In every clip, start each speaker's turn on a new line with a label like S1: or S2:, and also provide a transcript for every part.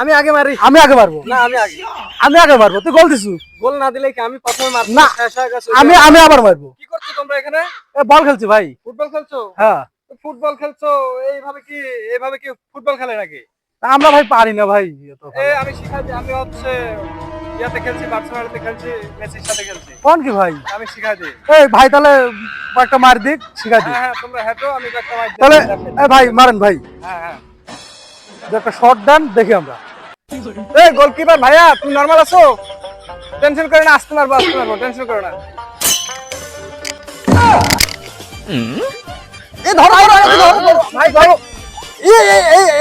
S1: আমি আগে মারি।
S2: আমি আগে মারবো।
S1: না আমি আগে।
S2: আমি আগে মারবো, তুই গোল দিছু।
S1: গোল না দিলে কি আমি প্রথমে মারবো?
S2: না,
S1: শেষ হয়ে গেছে।
S2: আমি আবার মারবো।
S1: কি করছো তোমরা এখানে?
S2: এ বল খেলছি ভাই।
S1: ফুটবল খেলছো?
S2: হ্যাঁ,
S1: ফুটবল খেলছো এইভাবে কি ফুটবল খেলে নাকি?
S2: আমরা ভাই পারি না ভাই এত ভালো।
S1: আমি শিখাই দিই। আমি হচ্ছে ইয়াতে খেলছি, বার্সেলোনাতে খেলছি, মেসির সাথে খেলছি।
S2: কোন কি ভাই?
S1: আমি শিখাই দিই।
S2: এই ভাই তাহলে একটা মার দিক, শিখা দিই।
S1: হ্যাঁ হ্যাঁ, তোমরা হেঁটো, আমি একটা মাইর দিই।
S2: তাহলে এই ভাই মারেন ভাই,
S1: হ্যাঁ হ্যাঁ।
S2: যে একটা শর্ট দেন দেখি আমরা।
S1: এই গোলকিপার ভাইয়া, তুমি নরমাল আছো? টেনশন করে না, আসতে মারবো, টেনশন করো না।
S2: এই ধরো ভাই, ধরো।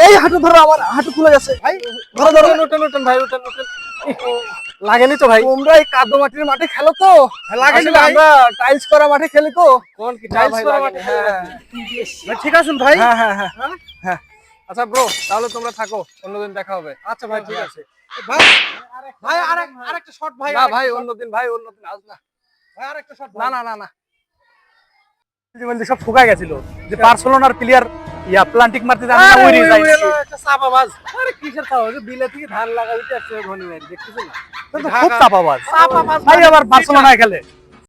S2: এই হাঁটু ধরো, আমার হাঁটু খুলে গেছে ভাই। ধরো ধরো।
S1: উঠেন ভাই, উঠেন।
S2: লাগেনি তো ভাই?
S1: তোমরা এই কাদো মাটির মাঠে খেলো তো?
S2: লাগেনি
S1: আসলে
S2: ভাই।
S1: আমরা টাইলস করা মাঠে খেলি তো।
S2: কোন কি
S1: টাইলস করা মাঠে। হ্যাঁ
S2: ভাই ঠিক আছেন ভাই?
S1: হ্যাঁ হ্যাঁ হ্যাঁ হ্যাঁ। আচ্ছা ব্রো, তাহলে তোমরা থাকো, অন্যদিন দেখা হবে।
S2: আচ্ছা ভাই ঠিক আছে। ভাই ভাই আরেকটা শট ভাই।
S1: না ভাই, অন্যদিন আজ না।
S2: ভাই আরেকটা শট।
S1: না না না না।
S2: সব শুকায় গেছিল, যে বার্সেলোনার প্লেয়ার প্লান্টিক মারতে জানে না, ওই যায়
S1: একটা চাপাবাজ। আরে কিসের চাপা? বিলে থেকে ধান লাগাইতে আসছে ধনী ভাই, দেখতেছ না?
S2: খুব চাপাবাজ
S1: চাপাবাজ
S2: ভাই, আবার বার্সেলোনায় খেলে।